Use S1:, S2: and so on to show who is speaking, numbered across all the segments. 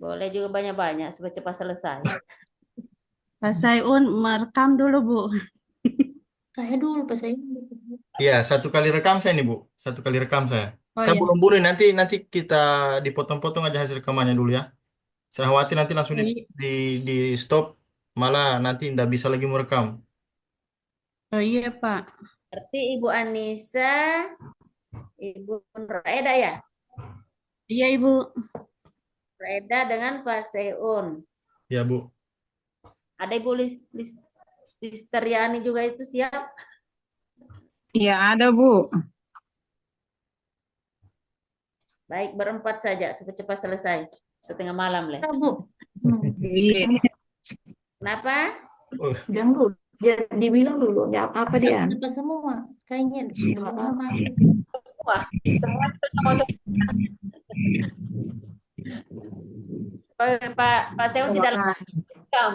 S1: Boleh juga banyak-banyak supaya cepat selesai.
S2: Pak Sayun merekam dulu, Bu.
S3: Saya dulu pas saya.
S4: Iya, satu kali rekam saya nih Bu. Satu kali rekam saya.
S2: Oh
S4: Saya
S2: ya.
S4: belum bunuh nanti kita dipotong-potong aja hasil rekamannya dulu ya. Saya khawatir nanti langsung
S2: Oh iya,
S4: di, di stop, malah nanti nggak bisa lagi merekam.
S2: oh iya, Pak.
S1: Berarti Ibu Anissa, Ibu Nuraida ya?
S2: Iya, Ibu.
S1: Nuraida dengan Pak Seun.
S4: Ya Bu.
S1: Ada Ibu Listeriani juga itu siap?
S5: Iya ada Bu.
S1: Baik, berempat saja supaya cepat selesai. Setengah malam lah.
S3: Bu.
S5: Iya.
S1: Kenapa?
S4: Oh,
S6: Bilang dulu, dia dibilang dulu, ya apa dia?
S3: Apa semua? Kayaknya belum lama.
S1: Wah, semua masuk. Pak Seun tidak rekam.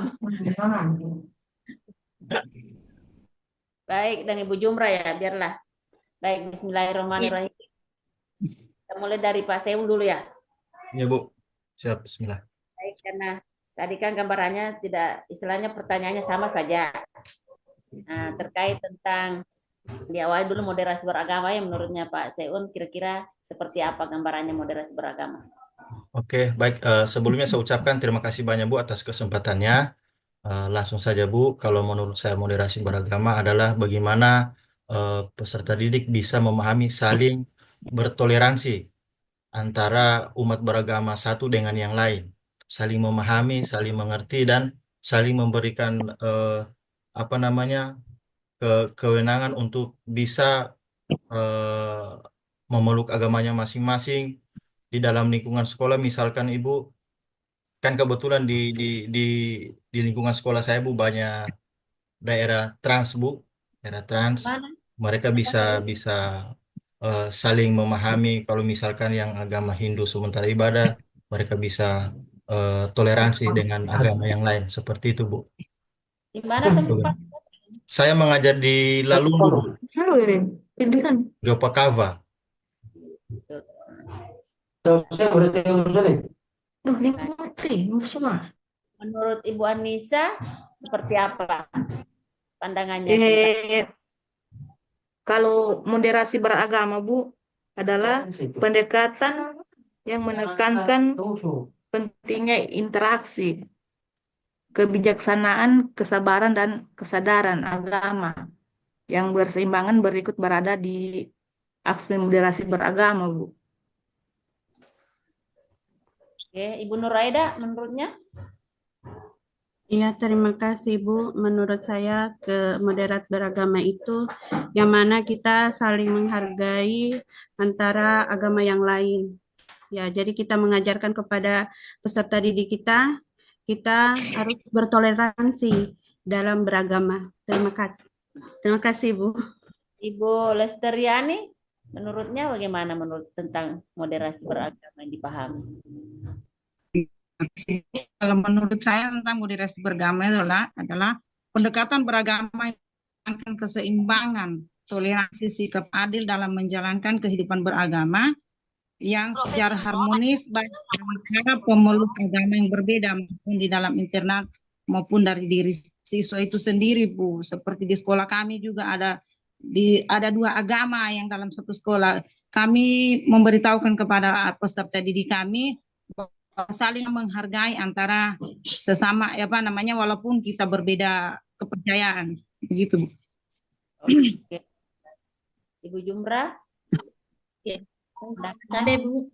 S1: Baik, dan Ibu Jumra ya, biarlah. Baik, Bismillahirrahmanirrahim. Kita mulai dari Pak Seun dulu ya.
S4: ya Bu. Siap, Bismillah.
S1: Baik, karena tadi kan gambarannya tidak, istilahnya pertanyaannya sama saja. Nah, terkait tentang di awal dulu moderasi beragama yang menurutnya Pak Seun kira-kira seperti apa gambarannya moderasi beragama?
S4: Oke, baik. Sebelumnya saya ucapkan terima kasih banyak Bu atas kesempatannya. Langsung saja Bu, kalau menurut saya moderasi beragama adalah bagaimana peserta didik bisa memahami saling bertoleransi antara umat beragama satu dengan yang lain, saling memahami, saling mengerti dan saling memberikan apa namanya kewenangan untuk bisa eh, memeluk agamanya masing-masing di dalam lingkungan sekolah. Misalkan Ibu, kan kebetulan di di lingkungan sekolah saya Bu banyak daerah trans Bu, daerah trans.
S1: Mana?
S4: Mereka bisa bisa saling memahami kalau misalkan yang agama Hindu sementara ibadah, mereka bisa toleransi dengan agama yang lain. Seperti itu Bu.
S1: Di mana tempat?
S4: Saya mengajar di Lalumbu Bu,
S6: Halo, Irin. Ini kan.
S4: di Opakava.
S6: Duh, ini mati, semua.
S1: Menurut Ibu Anissa seperti apa pandangannya tentang
S6: Eh, kalau moderasi beragama, Bu, adalah pendekatan yang menekankan pentingnya interaksi, kebijaksanaan, kesabaran, dan kesadaran agama yang berseimbangan berikut berada di aspek moderasi beragama, Bu.
S1: Oke, Ibu Nuraida menurutnya?
S2: Iya, terima kasih, Bu. Menurut saya, ke moderat beragama itu yang mana kita saling menghargai antara agama yang lain. Ya, jadi kita mengajarkan kepada peserta didik kita harus bertoleransi dalam beragama. Terima kasih. Terima kasih, Bu.
S1: Ibu Lesteriani menurutnya bagaimana menurut tentang moderasi beragama yang dipahami?
S5: Kalau menurut saya tentang moderasi beragama adalah pendekatan beragama yang menjalankan keseimbangan, toleransi, sikap adil dalam menjalankan kehidupan beragama yang secara harmonis baik antara pemeluk agama yang berbeda maupun di dalam internal maupun dari diri siswa itu sendiri Bu. Seperti di sekolah kami juga ada dua agama yang dalam satu sekolah. Kami memberitahukan kepada peserta didik kami bahwa saling menghargai antara sesama apa namanya walaupun kita berbeda kepercayaan begitu Bu.
S1: Oke. Ibu Jumra?
S3: Ya. Ada Bu.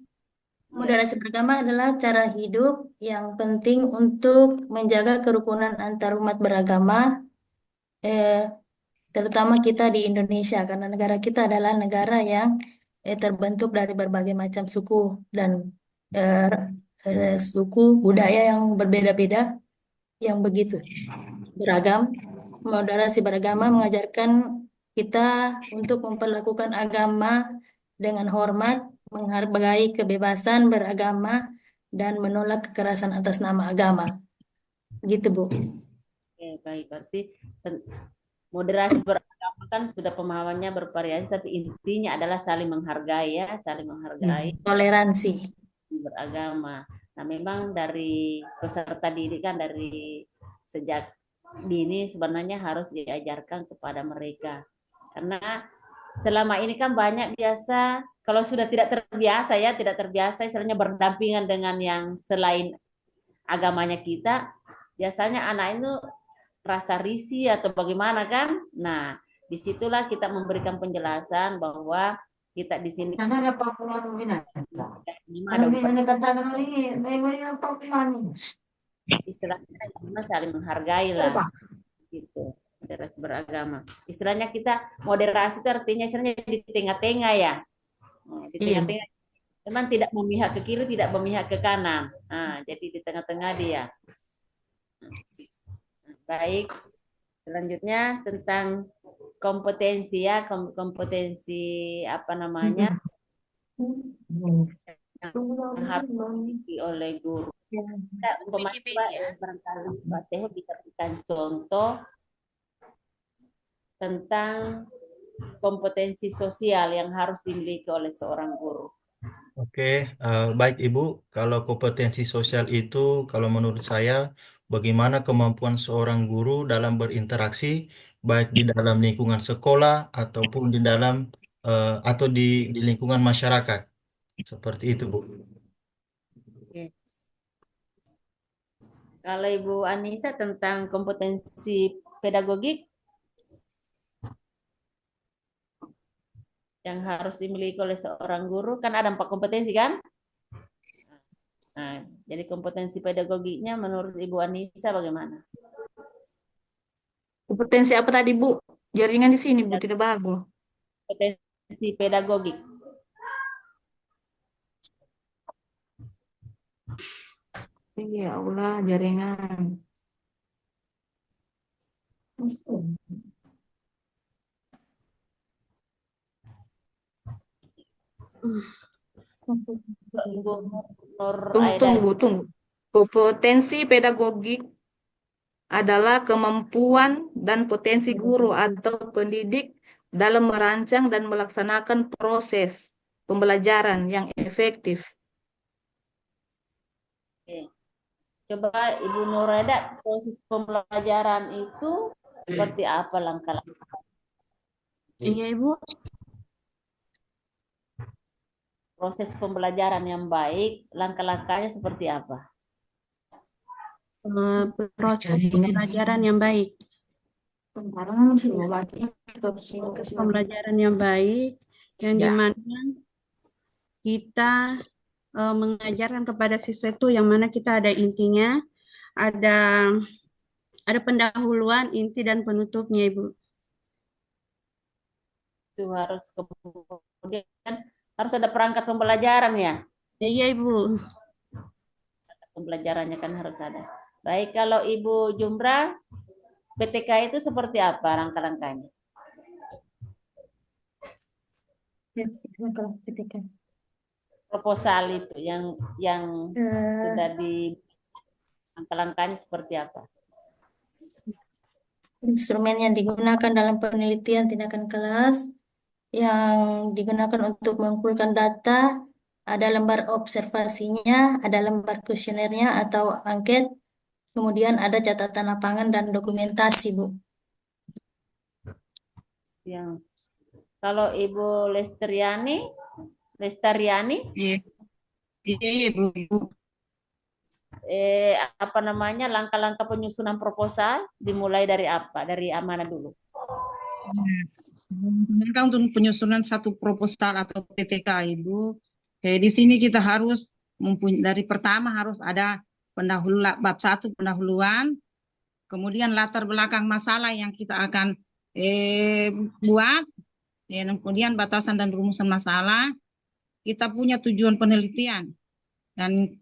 S3: Moderasi beragama adalah cara hidup yang penting untuk menjaga kerukunan antar umat beragama, terutama kita di Indonesia, karena negara kita adalah negara yang terbentuk dari berbagai macam suku dan eh, suku budaya yang berbeda-beda, yang begitu beragam. Moderasi beragama mengajarkan kita untuk memperlakukan agama dengan hormat, menghargai kebebasan beragama, dan menolak kekerasan atas nama agama. Gitu, Bu.
S1: Oke, baik. Berarti moderasi beragama kan sudah pemahamannya bervariasi, tapi intinya adalah saling menghargai ya, saling menghargai
S3: Toleransi.
S1: beragama. Nah, memang dari peserta didik kan dari sejak dini sebenarnya harus diajarkan kepada mereka. Karena selama ini kan banyak biasa, kalau sudah tidak terbiasa ya, tidak terbiasa istilahnya berdampingan dengan yang selain agamanya kita, biasanya anak itu rasa risih atau bagaimana kan. Nah, disitulah kita memberikan penjelasan bahwa kita di sini istilahnya cuma saling menghargai lah gitu, moderasi beragama. Istilahnya kita moderasi itu artinya istilahnya di tengah-tengah ya. Di tengah-tengah memang tidak memihak ke kiri, tidak memihak ke kanan. Nah, jadi di tengah-tengah dia. Baik, selanjutnya tentang kompetensi ya, kompetensi apa namanya yang harus dimiliki oleh guru. Barangkali Pak Seho bisa berikan contoh tentang kompetensi sosial yang harus dimiliki oleh seorang guru.
S4: Oke, baik Ibu. Kalau kompetensi sosial itu, kalau menurut saya, bagaimana kemampuan seorang guru dalam berinteraksi, baik di dalam lingkungan sekolah ataupun di dalam atau di lingkungan masyarakat. Seperti itu, Bu.
S1: Oke. Kalau Ibu Anissa tentang kompetensi pedagogik yang harus dimiliki oleh seorang guru, kan ada 4 kompetensi kan? Nah, jadi kompetensi pedagogiknya menurut Ibu Anissa bagaimana?
S6: Kompetensi apa tadi, Bu? Jaringan di sini, Bu, tidak bagus.
S1: Kompetensi pedagogik.
S6: Ya Allah, jaringan.
S1: Ibu Nur
S6: Tunggu. Kompetensi pedagogik adalah kemampuan dan potensi guru atau pendidik dalam merancang dan melaksanakan proses pembelajaran yang efektif.
S1: Oke. Coba Ibu Nureda, proses pembelajaran itu seperti apa langkah-langkah?
S2: Iya, Ibu.
S1: Proses pembelajaran yang baik, langkah-langkahnya seperti apa?
S2: Proses pembelajaran yang baik. Proses pembelajaran yang baik, yang dimana kita mengajarkan kepada siswa itu yang mana kita ada intinya, ada pendahuluan, inti dan penutupnya, Ibu.
S1: Itu harus kemudian harus ada perangkat pembelajaran ya.
S2: Iya, Ibu.
S1: Pembelajarannya kan harus ada. Baik, kalau Ibu Jumra, PTK itu seperti apa langkah-langkahnya? Proposal itu yang sudah di langkah-langkahnya seperti apa?
S3: Instrumen yang digunakan dalam penelitian tindakan kelas yang digunakan untuk mengumpulkan data, ada lembar observasinya, ada lembar kuesionernya atau angket, kemudian ada catatan lapangan dan dokumentasi, Bu.
S1: Yang kalau Ibu Lestariani,
S5: Iya, Bu.
S1: apa namanya langkah-langkah penyusunan proposal dimulai dari apa? Dari mana dulu?
S5: Untuk penyusunan satu proposal atau PTK, Ibu, di sini kita harus dari pertama harus ada bab 1 pendahuluan, kemudian latar belakang masalah yang kita akan buat, kemudian batasan dan rumusan masalah, kita punya tujuan penelitian, dan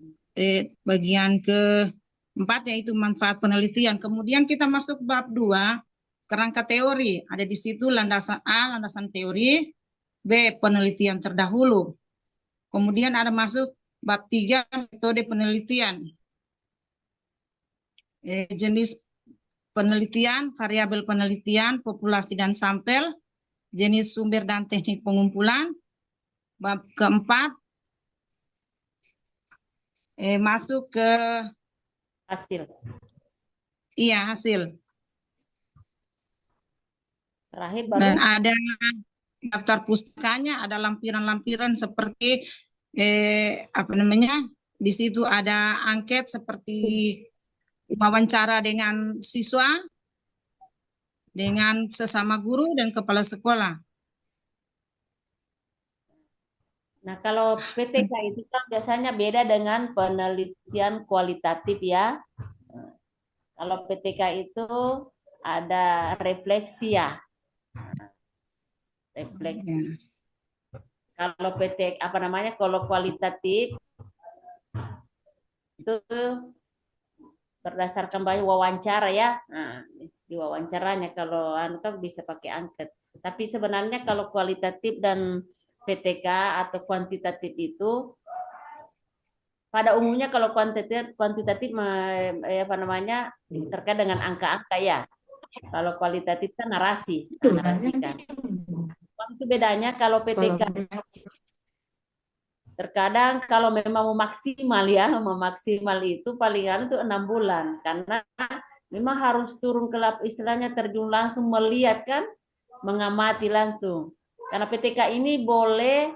S5: bagian keempat yaitu manfaat penelitian. Kemudian kita masuk bab 2, kerangka teori. Ada di situ landasan A, landasan teori, B, penelitian terdahulu. Kemudian ada masuk bab 3, metode penelitian. Jenis penelitian, variabel penelitian, populasi dan sampel, jenis sumber dan teknik pengumpulan. Bab keempat, masuk ke
S1: Hasil.
S5: hasil.
S1: Terakhir
S5: Dan
S1: baru
S5: ada daftar pustakanya, ada lampiran-lampiran seperti di situ ada angket seperti wawancara dengan siswa, dengan sesama guru dan kepala sekolah.
S1: Nah, kalau PTK itu kan biasanya beda dengan penelitian kualitatif ya. Kalau PTK itu ada refleksi ya. Refleksi. Kalau kalau kualitatif itu berdasarkan banyak wawancara ya. Nah, di wawancaranya kalau kan bisa pakai angket. Tapi sebenarnya kalau kualitatif dan PTK atau kuantitatif itu pada umumnya kalau kuantitatif terkait dengan angka-angka ya. Kalau kualitatif kan narasi, narasikan. Itu bedanya kalau PTK. Terkadang kalau memang memaksimal itu palingan itu 6 bulan karena memang harus turun ke istilahnya terjun langsung melihat kan, mengamati langsung. Karena PTK ini boleh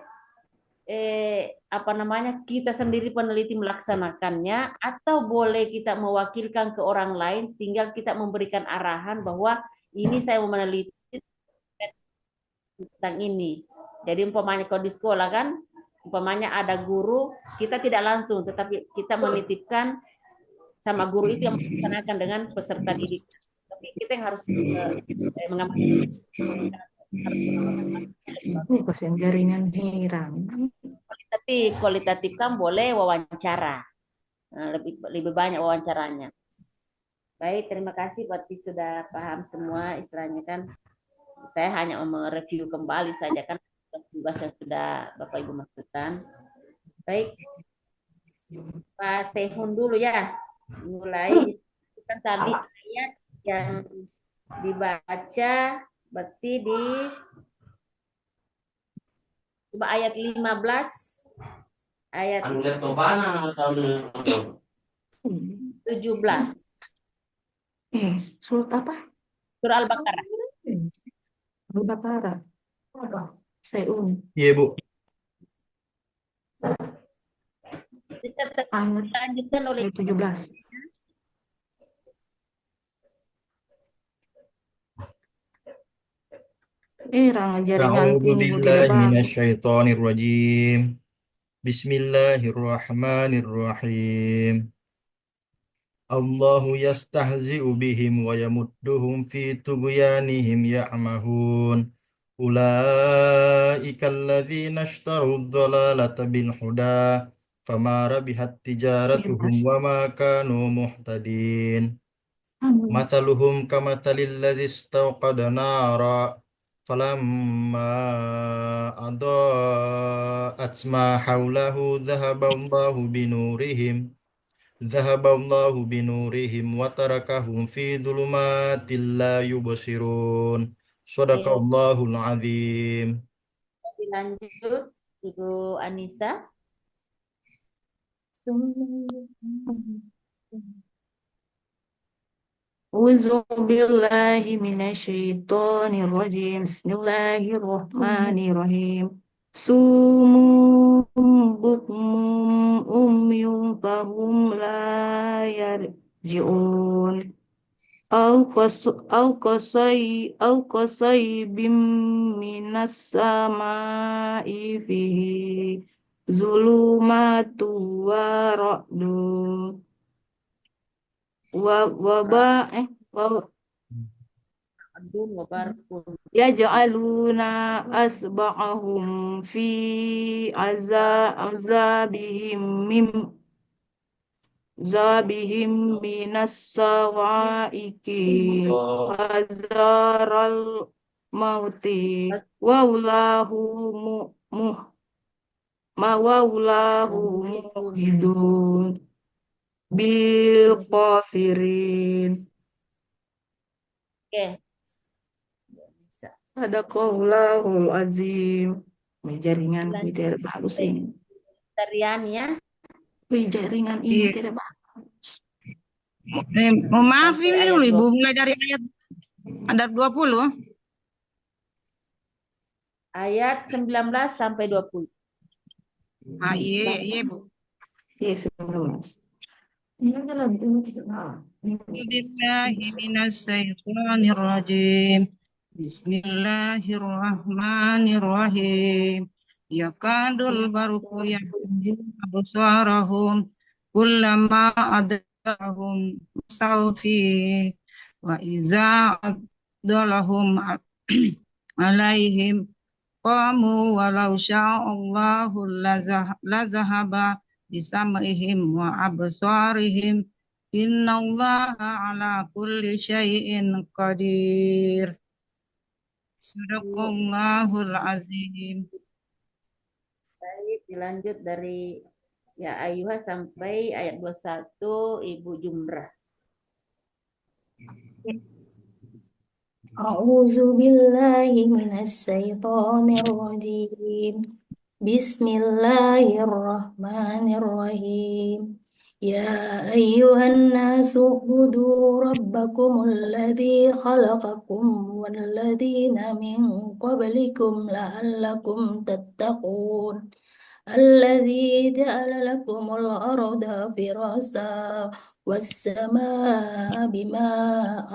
S1: kita sendiri peneliti melaksanakannya atau boleh kita mewakilkan ke orang lain, tinggal kita memberikan arahan bahwa ini saya mau meneliti tentang ini. Jadi umpamanya kalau di sekolah kan, umpamanya ada guru, kita tidak langsung, tetapi kita menitipkan sama guru itu yang melaksanakan dengan peserta didik. Tapi kita yang harus mengamati.
S6: Jaringan hilang.
S1: Kualitatif kan boleh wawancara. Nah, lebih banyak wawancaranya. Baik, terima kasih berarti sudah paham semua istilahnya kan. Saya hanya mereview kembali saja kan tugas yang sudah Bapak Ibu masukkan. Baik, Pak Sehun dulu ya. Mulai kan tadi ayat yang dibaca berarti di coba ayat 15 ayat 17.
S6: Surat apa?
S1: Surah Al-Baqarah.
S6: Al-Baqarah. Seun.
S4: Iya, Bu.
S1: Lanjutkan oleh
S6: 17. Jaringan
S4: A'udzu
S6: ini Bu
S4: billahi
S6: tidak bagus.
S4: minasyaitonir rajim. Bismillahirrahmanirrahim. Allahu yastahzi'u bihim wa yamudduhum fi tughyanihim ya'mahun. Ulaika alladzina ishtaru ad-dhalalata bil huda fama rabihat tijaratuhum wa ma kanu muhtadin. Mathaluhum kamathalil ladzi istawqada nara falamma adaa'at ma hawlahu dhahaballahu binurihim wa tarakahum fi dhulumatin la yubsirun. Shadaqallahul azim.
S1: Lanjut Ibu Anissa.
S6: A'udzu billahi minasyaitonir rajim. Bismillahirrahmanirrahim. Sumum bukmum umyum fahum la yarji'un. Au qasaybim minas sama'i fihi zulumatu wa ra'dun. Yaj'aluna asba'ahum fi azabihim minas sawaiki hazaral mauti waulahu muhidun bil kafirin.
S1: Oke.
S6: Sadaqallahul azim. Jaringan tidak bagus ini.
S1: Tarian ya.
S6: Jaringan ini
S5: Iya.
S6: tidak bagus.
S5: Maaf
S1: Sampai
S5: ini
S1: ayat
S5: dulu Ibu,
S1: 20.
S5: mulai dari ayat 20.
S1: Ayat 19 sampai 20.
S5: Iya, iya Bu.
S6: Iya, 19. Ini adalah
S5: Billahi minasyaitonir rajim. Bismillahirrahmanirrahim. Yakadul barqu yahdi absarahum kullama adahum sawfi wa iza adalahum alaihim qamu walau sya'allahu lazahaba bisam'ihim wa absarihim innallaha ala kulli syai'in qadir. Sadaqallahul azim.
S1: Baik, dilanjut dari ya Ayuha sampai ayat 21 Ibu Jumrah.
S3: أعوذ بالله من الشيطان الرجيم بسم الله الرحمن الرحيم يا أيها الناس اعبدوا ربكم الذي خلقكم والذين من قبلكم لعلكم تتقون الذي جعل لكم الأرض فراشا والسماء بماء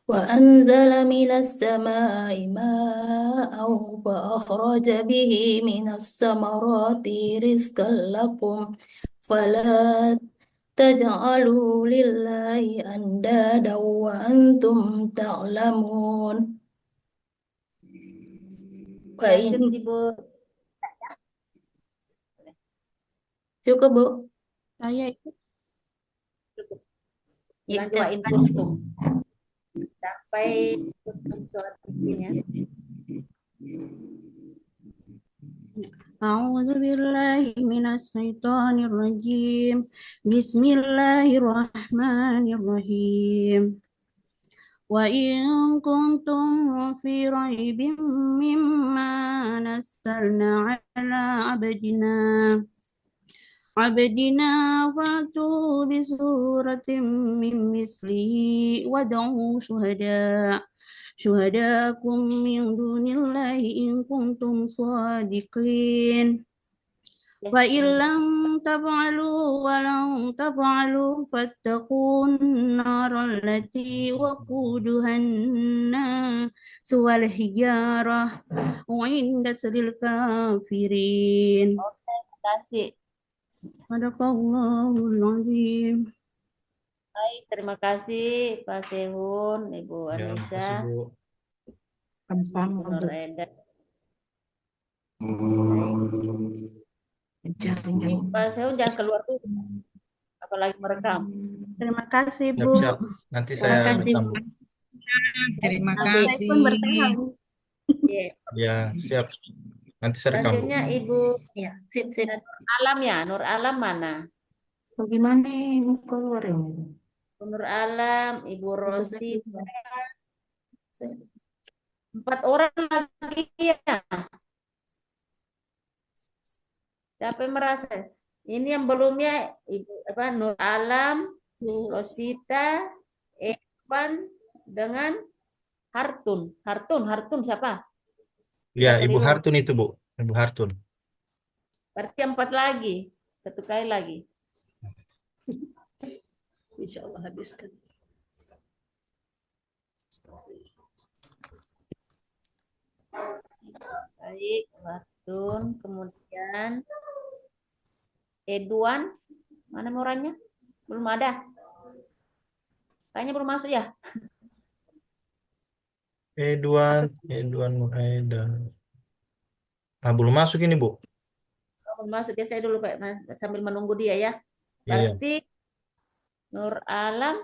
S3: وأنزل من السماء ماء فأخرج به من الثمرات رزقا لكم فلا تجعلوا لله أندادا وأنتم تعلمون
S1: Lanjut
S3: وإن
S1: Ibu.
S3: cukup Bu.
S2: Saya ikut.
S1: Cukup.
S3: Ya,
S1: Lanjut wa in kuntum. Sampai kuntum surat bikin ya.
S2: أعوذ بالله من الشيطان الرجيم بسم الله الرحمن الرحيم وإن كنتم في ريب مما نزلنا على عبدنا فأتوا بسورة من مثله وادعوا شهداءكم من دون الله إن كنتم صادقين فإن لم تفعلوا ولن تفعلوا فاتقوا النار التي وقودها الناس والحجارة أعدت للكافرين.
S1: Terima kasih.
S2: Sadaqallahul azim.
S1: Baik, terima kasih Pak Sehun, Ibu
S4: Ya,
S1: Anissa,
S4: makasih Bu.
S6: sama
S1: Ibu Nur Eda.
S6: jaringan.
S1: Pak Sehun jangan keluar tuh, apalagi merekam.
S2: Terima kasih
S4: Siap,
S2: Bu.
S4: siap. Nanti
S3: Terima
S4: saya
S3: kasih
S4: rekam.
S3: Bu.
S5: Terima
S2: Saya
S5: kasih.
S2: pun bertahan.
S1: Iya.
S4: Ya, siap. Nanti saya rekam Bu.
S1: Selanjutnya Ibu
S3: Ya, sip.
S1: Alam ya, Nur Alam mana?
S6: Bagaimana ini keluar ini?
S1: Ibu Nur Alam, Ibu Rosi, 4 orang lagi ya. Siapa yang merasa? Ini yang belumnya Ibu Nur Alam, Rosita, Evan dengan Hartun. Hartun siapa?
S4: Ya,
S1: Saya
S4: Ibu
S1: keliru.
S4: Hartun itu Bu. Ibu Hartun.
S1: Berarti 4 lagi. 1 kali lagi.
S3: Insya Allah habiskan.
S1: Baik, Hartun. Kemudian Edwan. Mana orangnya? Belum ada. Kayaknya belum masuk ya.
S4: Edwan Muhaida. Ah, belum masuk ini Bu.
S1: Belum masuk ya, saya dulu Pak, sambil menunggu dia ya.
S4: Iya, iya.
S1: Berarti Nur Alam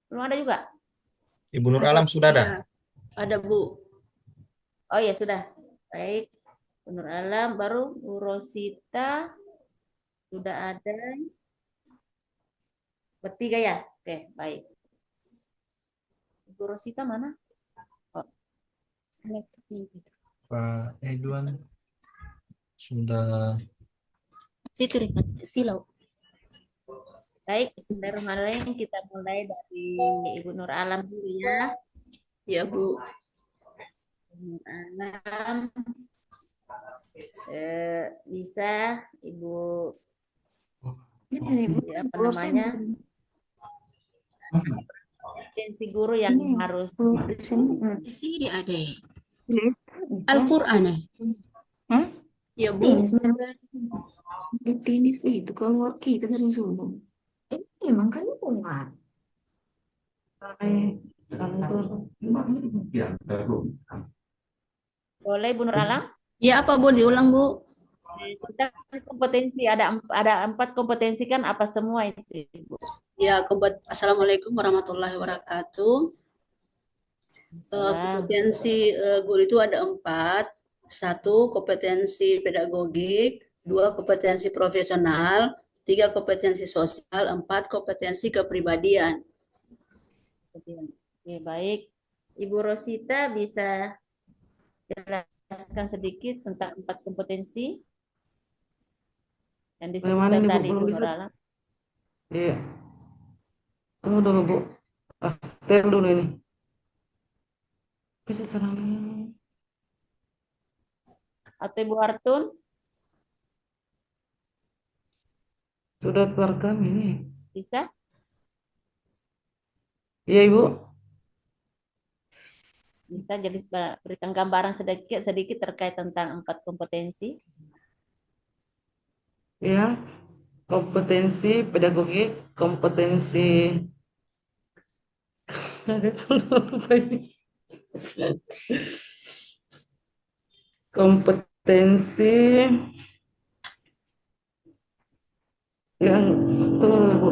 S1: belum ada juga.
S4: Ibu Nur Alam sudah ada.
S3: Ada Bu.
S1: Oh ya sudah. Baik. Nur Alam baru Bu Rosita sudah ada. Bertiga ya. Oke, baik. Bu Rosita mana? Oh.
S4: Pak Edwan sudah
S2: Situ dekat silau.
S1: Baik, bismillahirrahmanirrahim. Kita mulai dari Ibu Nur Alam dulu ya.
S2: Ya, Bu.
S1: Nur Alam, bisa Ibu apa namanya kompetensi guru yang harus
S2: Di sini ada Al-Quran.
S6: Hah?
S2: Ya, Bu.
S6: Ini sih itu keluar kita dari Zoom. Emang kan umat.
S1: boleh Ibu Nur Alam.
S2: Ya, apa Bu? Diulang, Bu.
S1: Kita kompetensi ada 4 kompetensi kan apa semua itu Ibu?
S2: Ya, Assalamualaikum warahmatullahi wabarakatuh.
S1: Salam.
S2: Kompetensi guru itu ada 4. 1, kompetensi pedagogik. 2, kompetensi profesional. 3, kompetensi sosial. 4, kompetensi kepribadian.
S1: Oke, baik. Ibu Rosita bisa jelaskan sedikit tentang 4 kompetensi yang disebutkan
S7: Bagaimana nih, Bu?
S1: tadi
S7: Belum
S1: Ibu
S7: bisa.
S1: Nur Alam.
S7: Iya. Tunggu dulu, Bu. Tel dulu ini. Bisa caranya.
S1: Atau Ibu Hartun?
S7: Sudah terekam ini.
S1: Bisa?
S7: Iya, Ibu.
S1: Bisa jadi berikan gambaran sedikit terkait tentang 4 kompetensi.
S7: Ya. Kompetensi pedagogik, kompetensi kompetensi yang tunggu dulu, Bu.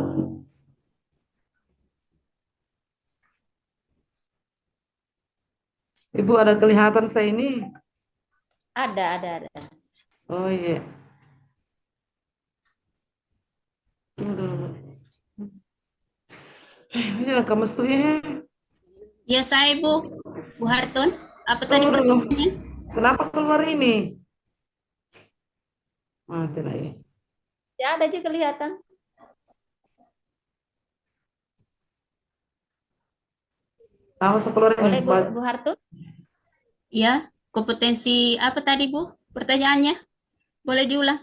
S7: Ibu ada kelihatan saya ini?
S1: Ada.
S7: Oh iya. Tunggu dulu, Bu. Ini rekam mestinya.
S2: Ya, saya Bu. Bu Hartun. Apa tadi
S7: Tunggu dulu.
S2: pertanyaannya?
S7: Kenapa keluar ini? Mati lagi.
S1: Ya, ada juga kelihatan.
S7: Awas keluar
S1: Boleh
S7: ini.
S1: Bu Hartun?
S2: Ya, kompetensi apa tadi Bu? Pertanyaannya? Boleh diulang?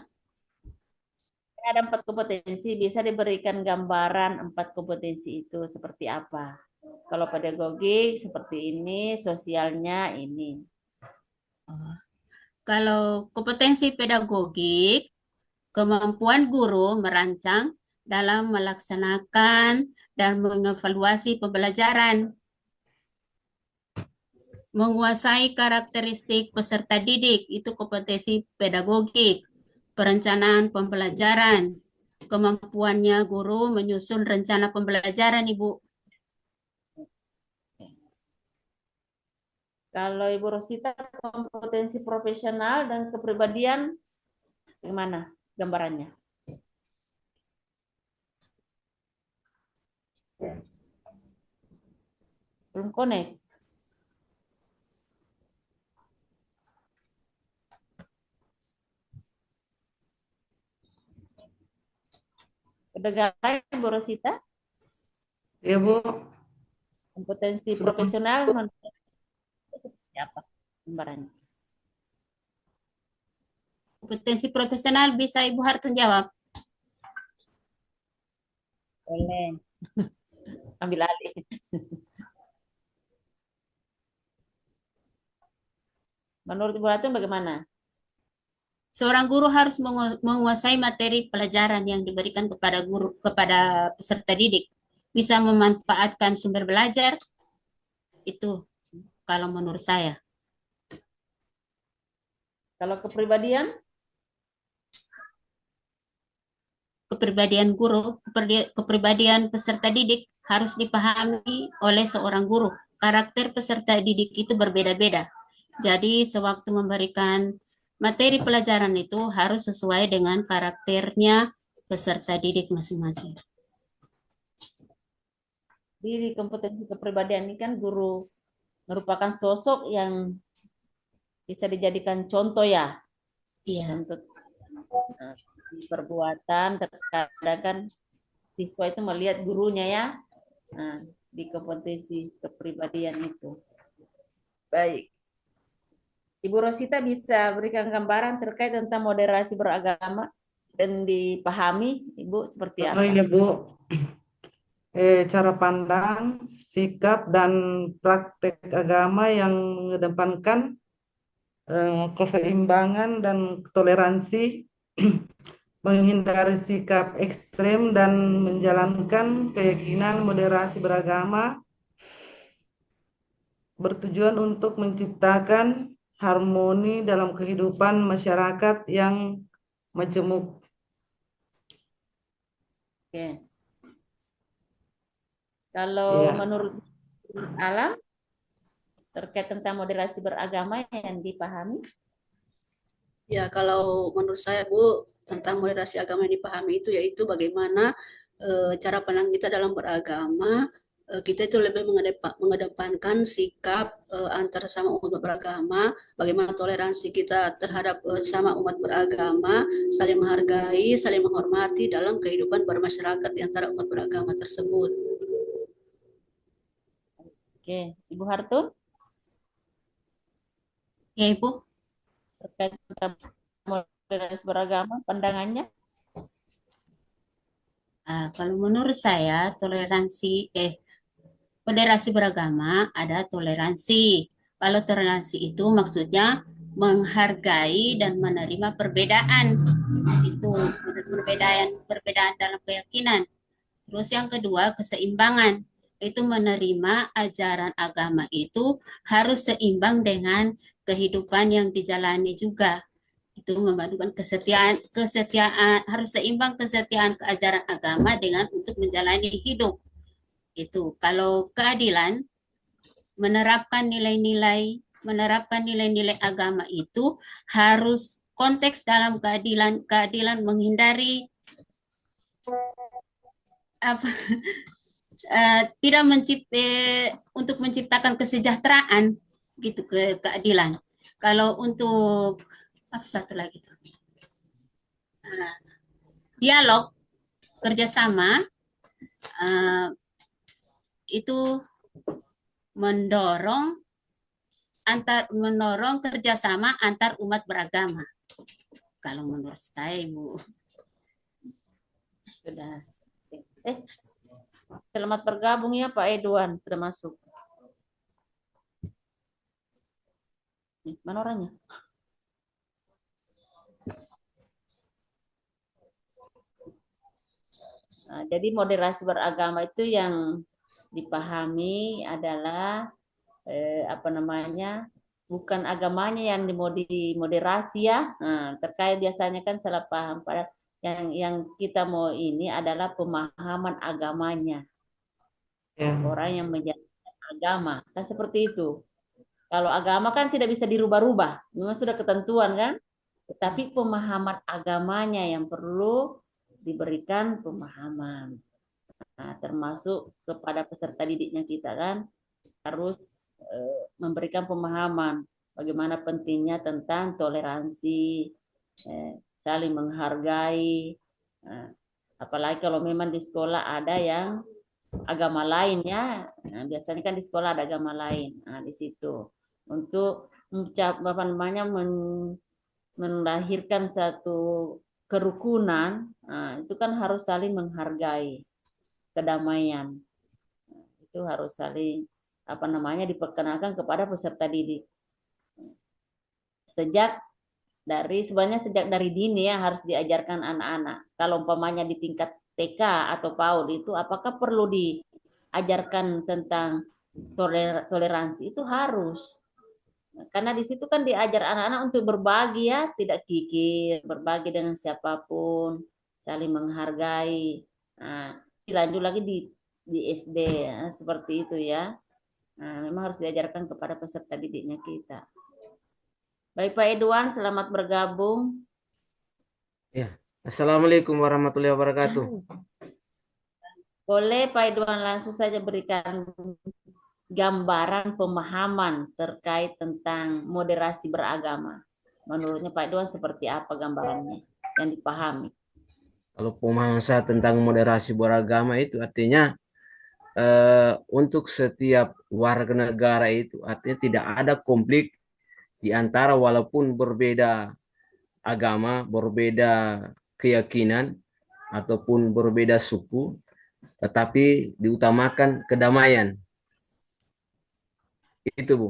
S1: Ada 4 kompetensi, bisa diberikan gambaran 4 kompetensi itu seperti apa. Kalau pedagogik seperti ini, sosialnya ini.
S2: Kalau kompetensi pedagogik, kemampuan guru merancang dalam melaksanakan dan mengevaluasi pembelajaran, menguasai karakteristik peserta didik, itu kompetensi pedagogik, perencanaan pembelajaran, kemampuannya guru menyusun rencana pembelajaran, Ibu.
S1: Kalau Ibu Rosita kompetensi profesional dan kepribadian, gimana gambarannya? Belum connect. Kedengaran Ibu Rosita?
S7: Ya, Bu.
S1: Kompetensi profesional seperti apa gambarannya?
S2: Kompetensi profesional bisa Ibu Hartun jawab.
S1: Boleh. Ambil alih. Menurut Ibu Ratun bagaimana?
S2: Seorang guru harus menguasai materi pelajaran yang diberikan kepada peserta didik. Bisa memanfaatkan sumber belajar. Itu kalau menurut saya.
S1: Kalau kepribadian?
S2: Kepribadian guru, kepribadian peserta didik harus dipahami oleh seorang guru. Karakter peserta didik itu berbeda-beda. Jadi sewaktu memberikan materi pelajaran itu harus sesuai dengan karakternya peserta didik masing-masing.
S1: Di kompetensi kepribadian ini kan guru merupakan sosok yang bisa dijadikan contoh ya.
S2: Iya.
S1: Untuk perbuatan, terkadang kan siswa itu melihat gurunya ya, nah, di kompetisi kepribadian itu. Baik, Ibu Rosita bisa berikan gambaran terkait tentang moderasi beragama dan dipahami, Ibu, seperti
S7: Oh
S1: apa?
S7: iya Bu, cara pandang, sikap, dan praktek agama yang mengedepankan keseimbangan dan toleransi, menghindari sikap ekstrem, dan menjalankan keyakinan moderasi beragama bertujuan untuk menciptakan harmoni dalam kehidupan masyarakat yang majemuk.
S1: Oke. Kalau
S7: Iya.
S1: menurut Alam terkait tentang moderasi beragama yang dipahami?
S8: Ya, kalau menurut saya, Bu, tentang moderasi agama yang dipahami itu yaitu bagaimana cara pandang kita dalam beragama, kita itu lebih mengedepankan sikap antar sama umat beragama, bagaimana toleransi kita terhadap sama umat beragama, saling menghargai, saling menghormati dalam kehidupan bermasyarakat di antara umat beragama tersebut.
S1: Oke, Ibu Hartun
S2: Ya, Ibu.
S1: terkait tentang moderasi beragama, pandangannya?
S2: Kalau menurut saya moderasi beragama ada toleransi. Kalau toleransi itu maksudnya menghargai dan menerima perbedaan. Itu perbedaan dalam keyakinan. Terus yang kedua keseimbangan. Itu menerima ajaran agama itu harus seimbang dengan kehidupan yang dijalani juga. Itu memadukan kesetiaan harus seimbang kesetiaan ke ajaran agama dengan untuk menjalani hidup. Itu kalau keadilan menerapkan nilai-nilai agama itu harus konteks dalam keadilan menghindari apa tidak untuk menciptakan kesejahteraan gitu keadilan. Kalau untuk apa satu lagi tuh? Dialog kerjasama itu mendorong kerjasama antar umat beragama. Kalau menurut saya, Ibu.
S1: Sudah. Selamat bergabung ya Pak Edwan, sudah masuk. Mana orangnya? Nah, jadi moderasi beragama itu yang dipahami adalah bukan agamanya yang dimoderasi ya. Nah, terkait biasanya kan salah paham pada yang kita mau ini adalah pemahaman agamanya. Orang yang menjalankan agama kan seperti itu. Kalau agama kan tidak bisa dirubah-rubah, memang sudah ketentuan kan. Tetapi pemahaman agamanya yang perlu diberikan pemahaman. Nah, termasuk kepada peserta didiknya kita kan harus memberikan pemahaman bagaimana pentingnya tentang toleransi, saling menghargai. Apalagi kalau memang di sekolah ada yang agama lain ya, nah, biasanya kan di sekolah ada agama lain. Nah, di situ untuk melahirkan satu kerukunan, nah, itu kan harus saling menghargai, kedamaian. Itu harus saling diperkenalkan kepada peserta didik. Sejak dari dini ya harus diajarkan anak-anak. Kalau umpamanya di tingkat TK atau PAUD itu apakah perlu diajarkan tentang toleransi? Itu harus. Karena di situ kan diajar anak-anak untuk berbagi ya, tidak kikir, berbagi dengan siapapun, saling menghargai. Nah, dilanjut lagi di SD ya, seperti itu ya. Nah, memang harus diajarkan kepada peserta didiknya kita. Baik Pak Edwan, selamat bergabung.
S9: Ya, Assalamualaikum warahmatullahi wabarakatuh.
S1: Boleh Pak Edwan langsung saja berikan gambaran pemahaman terkait tentang moderasi beragama. Menurutnya Pak Edwan seperti apa gambarannya yang dipahami?
S9: Kalau pemahaman saya tentang moderasi beragama itu artinya untuk setiap warga negara itu artinya tidak ada konflik di antara walaupun berbeda agama, berbeda keyakinan ataupun berbeda suku, tetapi diutamakan kedamaian. Itu, Bu.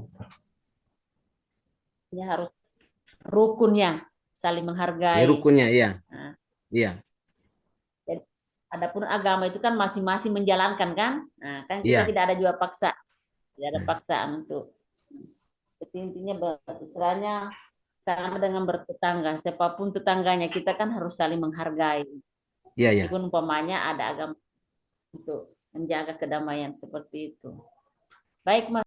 S1: Ya harus rukunnya saling
S9: Ya,
S1: menghargai.
S9: rukunnya, iya.
S1: Nah,
S9: Iya,
S1: jadi, adapun agama itu kan masing-masing menjalankan kan? Nah, kan kita
S9: iya,
S1: tidak ada juga paksa, tidak ada paksaan untuk. Jadi intinya istilahnya sama dengan bertetangga, siapapun tetangganya kita kan harus saling menghargai.
S9: iya, iya.
S1: Meskipun umpamanya ada agama untuk menjaga kedamaian seperti itu. Baik, Mas.